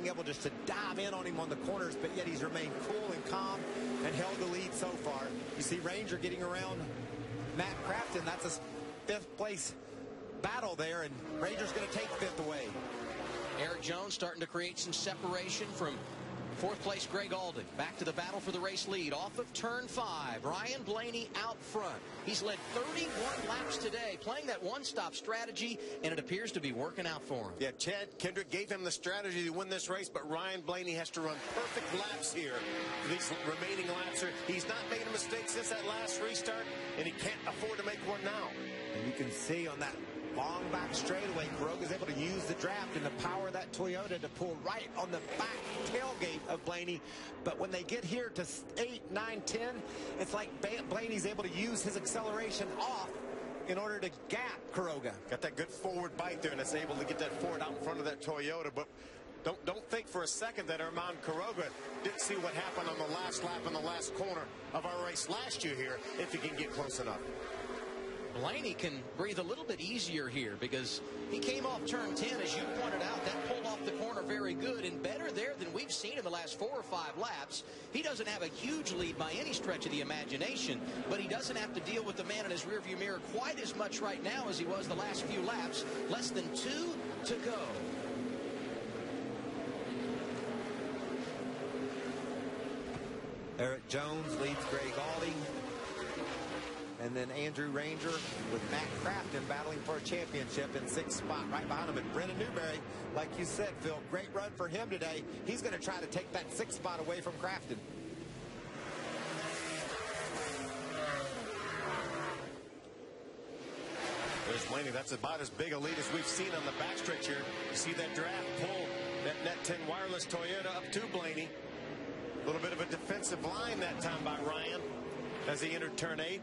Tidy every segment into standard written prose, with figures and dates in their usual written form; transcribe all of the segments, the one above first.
able just to dive in on him on the corners, but yet he's remained cool and calm and held the lead so far. You see Ranger getting around Matt Crafton. That's a fifth place battle there, and Ranger's going to take fifth away. Eric Jones starting to create some separation from fourth place Greg Alden. Back to the battle for the race lead off of turn 5. Ryan Blaney out front. He's led 31 laps today, playing that one-stop strategy, and it appears to be working out for him. Yeah, Chad Kendrick gave him the strategy to win this race, but Ryan Blaney has to run perfect laps here for these remaining laps. He's not made a mistake since that last restart, and he can't afford to make one now. And you can see on that long back straightaway, Kuroga's able to use the draft and the power of that Toyota to pull right on the back tailgate of Blaney. But when they get here to 8, 9, 10, it's like Blaney's able to use his acceleration off in order to gap Kuroga. Got that good forward bite there, and it's able to get that forward out in front of that Toyota. But don't think for a second that Armand Kuroga didn't see what happened on the last lap in the last corner of our race last year here, if he can get close enough. Blaney can breathe a little bit easier here because he came off turn 10, as you pointed out. That pulled off the corner very good and better there than we've seen in the last 4 or 5 laps. He doesn't have a huge lead by any stretch of the imagination, but he doesn't have to deal with the man in his rearview mirror quite as much right now as he was the last few laps. Less than 2 to go. Eric Jones leads Greg Alding. And then Andrew Ranger with Matt Crafton battling for a championship in 6th spot right behind him. And Brennan Newberry, like you said, Phil, great run for him today. He's going to try to take that 6th spot away from Crafton. There's Blaney. That's about as big a lead as we've seen on the backstretch here. You see that draft pull that Net 10 wireless Toyota up to Blaney. A little bit of a defensive line that time by Ryan as he entered turn 8.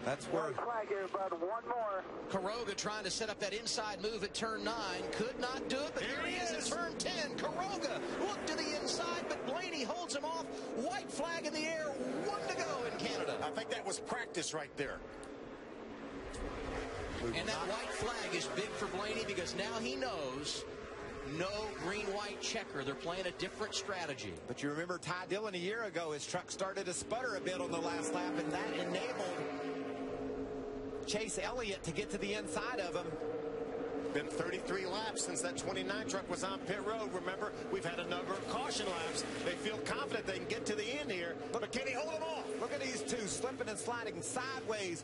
That's where flag here, bud. One more. Kuroga trying to set up that inside move at turn 9. Could not do it, but here he is at turn 10. Kuroga looked to the inside, but Blaney holds him off. White flag in the air. 1 to go in Canada. I think that was practice right there. And that white flag is big for Blaney because now he knows no green-white checker. They're playing a different strategy. But you remember Ty Dillon a year ago, his truck started to sputter a bit on the last lap, and that enabled Chase Elliott to get to the inside of him. Been 33 laps since that 29 truck was on pit road. Remember, we've had a number of caution laps. They feel confident they can get to the end here, but can he hold them off? Look at these two slipping and sliding sideways,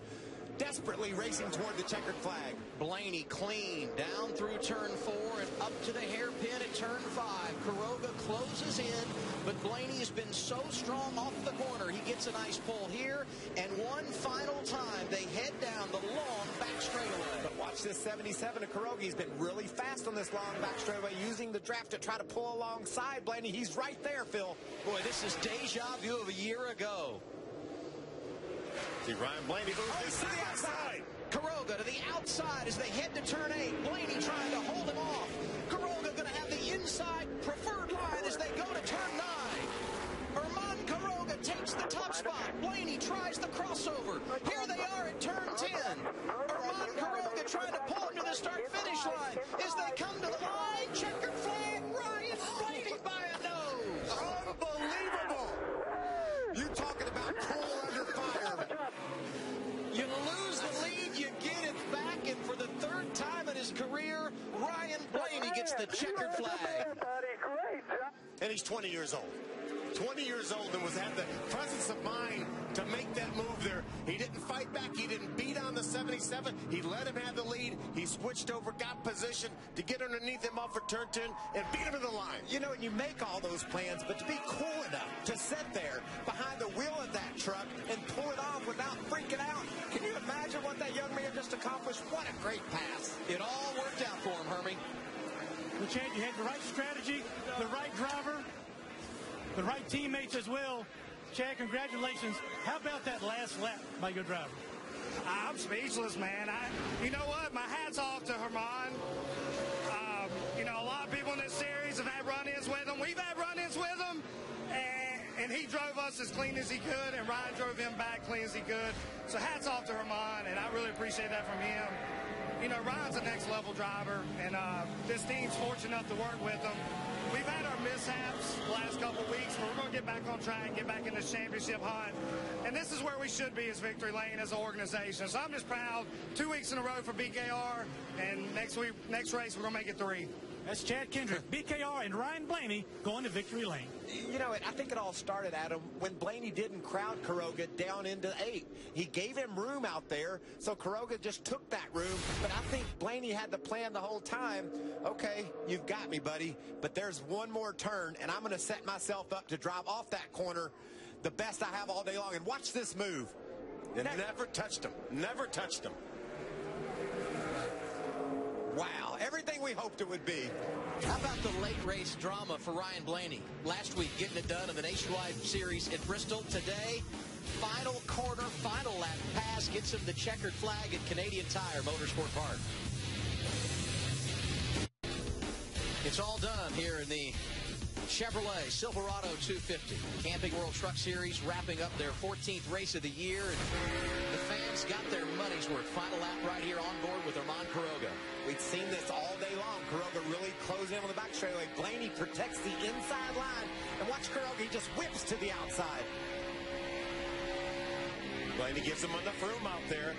desperately racing toward the checkered flag. Blaney clean down through turn 4 and up to the hairpin at turn 5. Kuroga closes in, but Blaney has been so strong off the corner. He gets a nice pull here, and one final time they head down the long back straightaway. But watch this 77 of Kuroga. He's been really fast on this long back straightaway, using the draft to try to pull alongside Blaney. He's right there, Phil. Boy, this is deja vu of a year ago. See Ryan Blaney moves to the outside. Kuroga to the outside as they head to turn 8. Blaney trying to hold him off. Kuroga going to have the inside preferred line as they go to turn 9. Armand Kuroga takes the top spot. Blaney tries the crossover. Here they are at turn 10. Armand Kuroga trying to pull him to the start-finish line. As they come to the line, checkered flag, Ryan Blaney by a nose. Unbelievable. You talking about coal under fire. You lose the lead, you get it back, and for the 3rd time in his career, Ryan Blaney gets the checkered flag. And he's 20 years old. 20 years old and had the presence of mind to make that move there. He didn't fight back. He didn't beat on the 77. He let him have the lead. He switched over, got position to get underneath him off for turn 10 and beat him to the line. You know, you make all those plans, but to be cool enough to sit there behind the wheel of that truck and pull it off without freaking out. Can you imagine what that young man just accomplished? What a great pass. It all worked out for him, Hermie. Well, Chad, you had the right strategy, the right driver, the right teammates as well. Chad, congratulations. How about that last lap by your driver? I'm speechless, man. You know what? My hat's off to Herman. You know, a lot of people in this series have had run-ins with him. We've had run-ins with him. And he drove us as clean as he could, and Ryan drove him back clean as he could. So hats off to Herman, and I really appreciate that from him. You know, Ryan's a next-level driver, and this team's fortunate enough to work with him. We've had our get back on track and get back in the championship hunt. And this is where we should be as Victory Lane as an organization. So I'm just proud. 2 weeks in a row for BKR, and next race we're going to make it 3. That's Chad Kendrick, BKR, and Ryan Blaney going to Victory Lane. You know, I think it all started, Adam, when Blaney didn't crowd Quiroga down into 8. He gave him room out there, so Quiroga just took that room. But I think Blaney had the plan the whole time. Okay, you've got me, buddy, but there's one more turn, and I'm going to set myself up to drive off that corner the best I have all day long. And watch this move. It never touched him. Never touched him. Wow, everything we hoped it would be. How about the late race drama for Ryan Blaney? Last week, getting it done in the Nationwide Series at Bristol. Today, final corner, final lap pass, gets him the checkered flag at Canadian Tire Motorsport Park. It's all done here in the Chevrolet Silverado 250. Camping World Truck Series wrapping up their 14th race of the year. And the fans got their money's worth. Final lap right here on board with Armand Quiroga. We've seen this all day long. Quiroga really closing in on the back straightaway. Blaney protects the inside line. And watch Quiroga, he just whips to the outside. Blaney gives him enough room out there.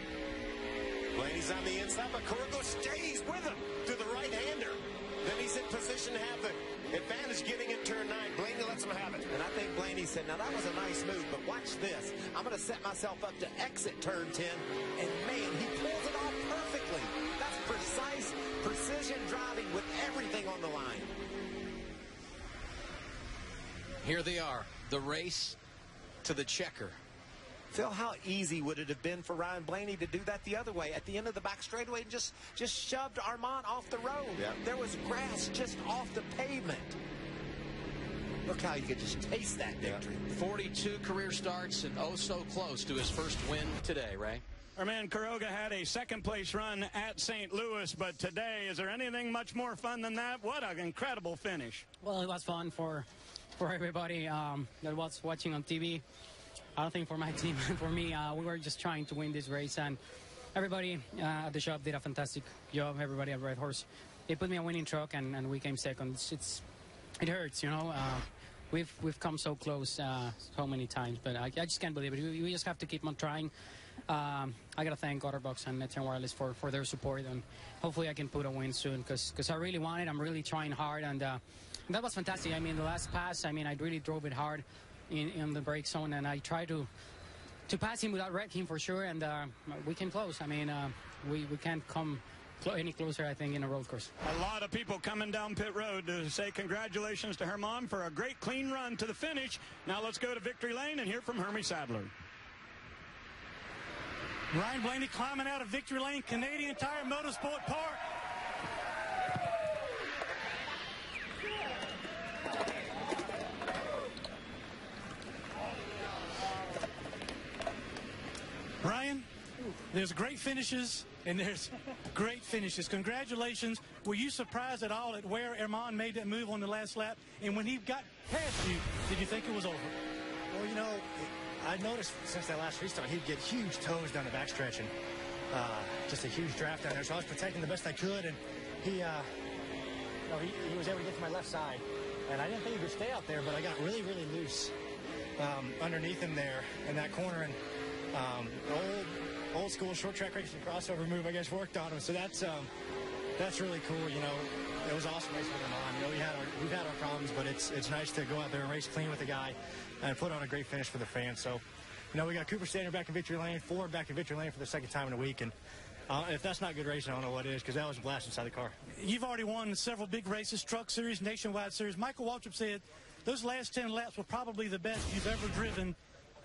Blaney's on the inside, but Quiroga stays with him to the right-hander. Then he's in position to have the advantage getting in turn 9. Blaney lets him have it. And I think Blaney said, now that was a nice move, but watch this. I'm going to set myself up to exit turn 10. And man, he pulls it off perfectly. That's precise, precision driving with everything on the line. Here they are, the race to the checker. Phil, how easy would it have been for Ryan Blaney to do that the other way at the end of the back straightaway and just shoved Armand off the road? Yeah. There was grass just off the pavement. Look how you could just taste that victory. 42 career starts and oh so close to his first win today, Ray. Our man Quiroga had a second-place run at St. Louis, but today, is there anything much more fun than that? What an incredible finish. Well, it was fun for everybody that was watching on TV. I don't think for my team and for me, we were just trying to win this race, and everybody at the shop did a fantastic job. Everybody at Red Horse, they put me a winning truck, and we came second. It hurts, you know. We've come so close so many times, but I just can't believe it. We just have to keep on trying. I gotta thank Otterbox and Net Wireless for their support, and hopefully I can put a win soon because I really want it. I'm really trying hard, and that was fantastic. I mean, the last pass, I mean, I really drove it hard in the brake zone, and I tried to pass him without wrecking him for sure, and we came close. I mean, we can't come any closer, I think, in a road course. A lot of people coming down pit road to say congratulations to Herman for a great clean run to the finish. Now let's go to Victory Lane and hear from Hermie Sadler. Ryan Blaney climbing out of Victory Lane, Canadian Tire Motorsport Park. Ryan, there's great finishes, and there's great finishes. Congratulations. Were you surprised at all at where Armand made that move on the last lap? And when he got past you, did you think it was over? Well, you know, I noticed since that last restart, he'd get huge toes down the backstretch, and just a huge draft down there. So I was protecting the best I could, and he was able to get to my left side. And I didn't think he could stay out there, but I got really, really loose underneath him there in that corner. And old school short track racing crossover move, I guess, worked on him. So that's really cool. You know, it was awesome racing with him on. You know, we've had our problems, but it's nice to go out there and race clean with the guy and put on a great finish for the fans. So, you know, we got Cooper Standard back in Victory Lane, Ford back in Victory Lane for the second time in a week, and if that's not good racing, I don't know what is, because that was a blast inside the car. You've already won several big races, Truck Series, Nationwide Series. Michael Waltrip said those last 10 laps were probably the best you've ever driven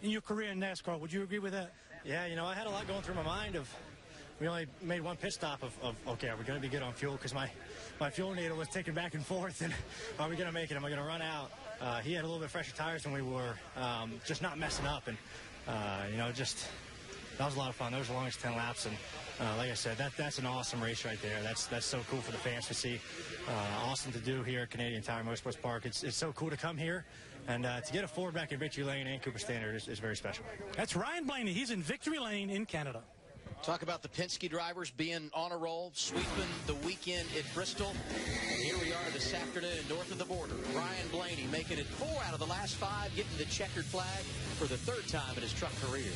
in your career in NASCAR. Would you agree with that? Yeah, you know, I had a lot going through my mind of, we only made one pit stop of okay, are we going to be good on fuel? Because my fuel needle was ticking back and forth, and are we going to make it? Am I going to run out? He had a little bit fresher tires than we were, just not messing up, and, you know, just, that was a lot of fun. Those were the longest 10 laps, and like I said, that's an awesome race right there. That's so cool for the fans to see. Awesome to do here at Canadian Tire Motorsports Park. It's so cool to come here, and to get a Ford back in Victory Lane and Cooper Standard is very special. That's Ryan Blaney. He's in Victory Lane in Canada. Talk about the Penske drivers being on a roll, sweeping the weekend at Bristol. Here we are this afternoon north of the border. Ryan Blaney making making it 4 out of the last 5, getting the checkered flag for the 3rd time in his truck career.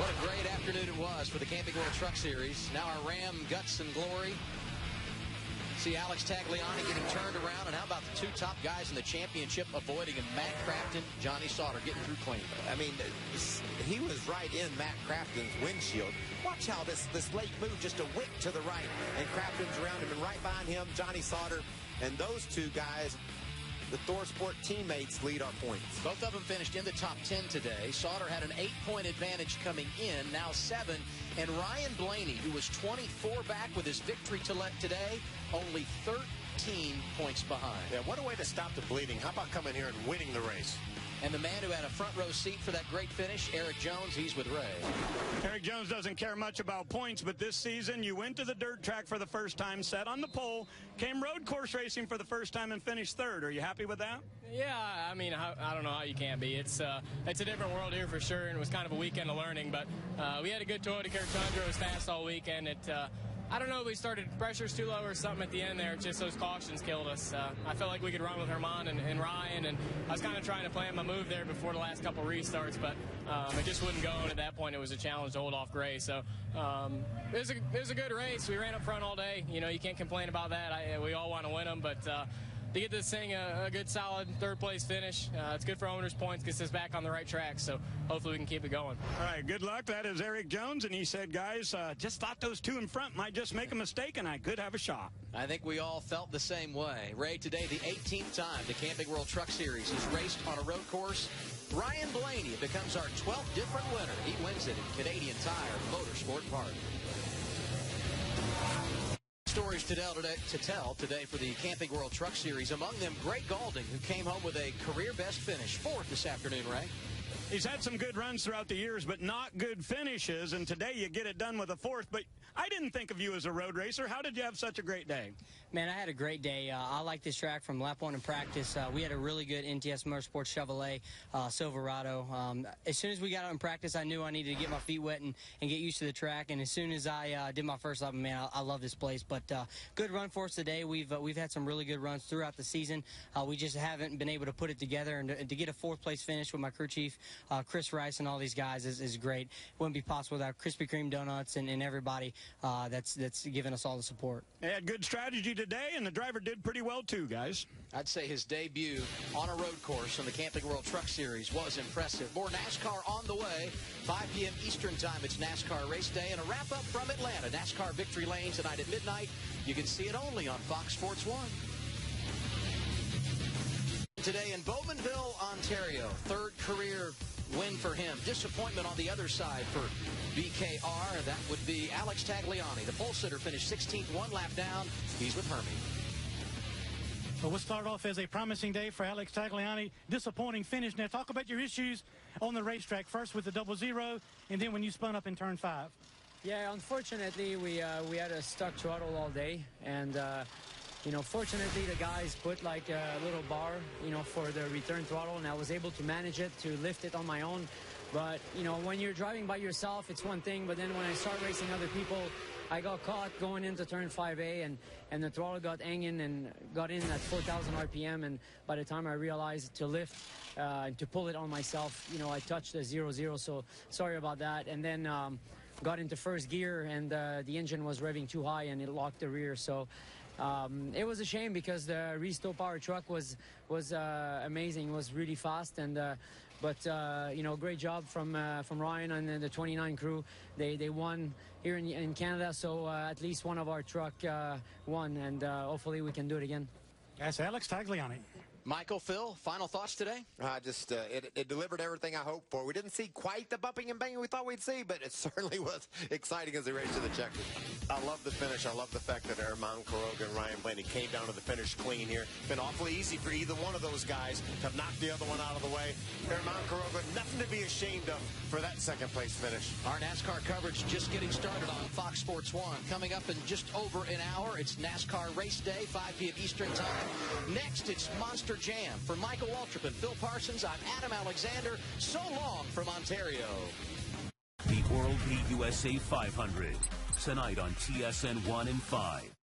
What a great afternoon it was for the Camping World Truck Series. Now our Ram guts and glory. See Alex Tagliani getting turned around, and how about the 2 top guys in the championship avoiding him? Matt Crafton, Johnny Sauter getting through clean. I mean, he was right in Matt Crafton's windshield. Watch how this late move just a wick to the right, and Crafton's around him, and right behind him, Johnny Sauter, and those 2 guys, the ThorSport teammates, lead our points. Both of them finished in the top 10 today. Sauter had an 8-point advantage coming in, now 7. And Ryan Blaney, who was 24 back with his victory today, only 13 points behind. Yeah, what a way to stop the bleeding. How about coming here and winning the race? And the man who had a front row seat for that great finish, Eric Jones, he's with Ray. Eric Jones doesn't care much about points, but this season you went to the dirt track for the first time, sat on the pole, came road course racing for the first time, and finished 3rd. Are you happy with that? Yeah, I mean, I don't know how you can't be. It's a different world here for sure, and it was kind of a weekend of learning, but we had a good Toyota Care Tundra. It was fast all weekend. I don't know if we started pressures too low or something at the end there. Just those cautions killed us. I felt like we could run with Herman and Ryan, and I was kind of trying to plan my move there before the last couple restarts, but it just wouldn't go, and at that point it was a challenge to hold off Gray. So it was a good race. We ran up front all day. You know, you can't complain about that. We all want to win them, but to get this thing a good solid 3rd place finish, it's good for owners' points, gets us back on the right track, so hopefully we can keep it going. All right, good luck. That is Eric Jones, and he said, guys, just thought those 2 in front might just make a mistake, and I could have a shot. I think we all felt the same way. Ray, today the 18th time the Camping World Truck Series is raced on a road course. Ryan Blaney becomes our 12th different winner. He wins it in Canadian Tire Motorsport Park. Stories to tell today for the Camping World Truck Series. Among them, Greg Gaulding, who came home with a career best finish, 4th this afternoon, Ray. He's had some good runs throughout the years, but not good finishes, and today you get it done with a 4th. But I didn't think of you as a road racer. How did you have such a great day? Man, I had a great day. I like this track from lap 1 in practice. We had a really good NTS Motorsport Chevrolet Silverado. As soon as we got out in practice, I knew I needed to get my feet wet and get used to the track. And as soon as I did my first lap, man, I love this place. But good run for us today. We've had some really good runs throughout the season. We just haven't been able to put it together. And to get a 4th place finish with my crew chief, Chris Rice, and all these guys is great. Wouldn't be possible without Krispy Kreme donuts and everybody that's given us all the support. They had good strategy today, and the driver did pretty well too, guys. I'd say his debut on a road course on the Camping World Truck Series was impressive. More NASCAR on the way. 5 p.m. Eastern Time, it's NASCAR Race Day, and a wrap-up from Atlanta. NASCAR Victory Lane tonight at midnight. You can see it only on Fox Sports 1. Today in Bowmanville, Ontario, 3rd career win for him. Disappointment on the other side for BKR. That would be Alex Tagliani. The pole sitter finished 16th, 1 lap down. He's with Hermie. Well, we'll start off as a promising day for Alex Tagliani. Disappointing finish. Now, talk about your issues on the racetrack. First with the 00, and then when you spun up in turn 5. Yeah, unfortunately, we had a stuck throttle all day, and you know, fortunately, the guys put like a little bar, you know, for the return throttle, and I was able to manage it, to lift it on my own. But, you know, when you're driving by yourself, it's one thing, but then when I start racing other people, I got caught going into turn 5A, and the throttle got hanging and got in at 4,000 RPM, and by the time I realized to lift and to pull it on myself, you know, I touched the 0-0, so sorry about that. And then got into first gear, and the engine was revving too high, and it locked the rear, so it was a shame because the Resto Power truck was amazing. It was really fast, and but you know, great job from Ryan and the 29 crew. They won here in Canada, so at least one of our truck won, and hopefully we can do it again. That's Alex Tagliani. Michael, Phil, final thoughts today? It delivered everything I hoped for. We didn't see quite the bumping and banging we thought we'd see, but it certainly was exciting as they raced to the checkers. I love the finish. I love the fact that Herman Quiroga and Ryan Blaney came down to the finish clean here. Been awfully easy for either one of those guys to knock the other one out of the way. Herman Quiroga, nothing to be ashamed of for that second place finish. Our NASCAR coverage just getting started on Fox Sports 1. Coming up in just over an hour, it's NASCAR Race Day, 5 p.m. Eastern Time. Next, it's Monster Jam. For Michael Waltrip and Phil Parsons, I'm Adam Alexander. So long from Ontario. The Oral-B USA 500, tonight on TSN 1 and 5.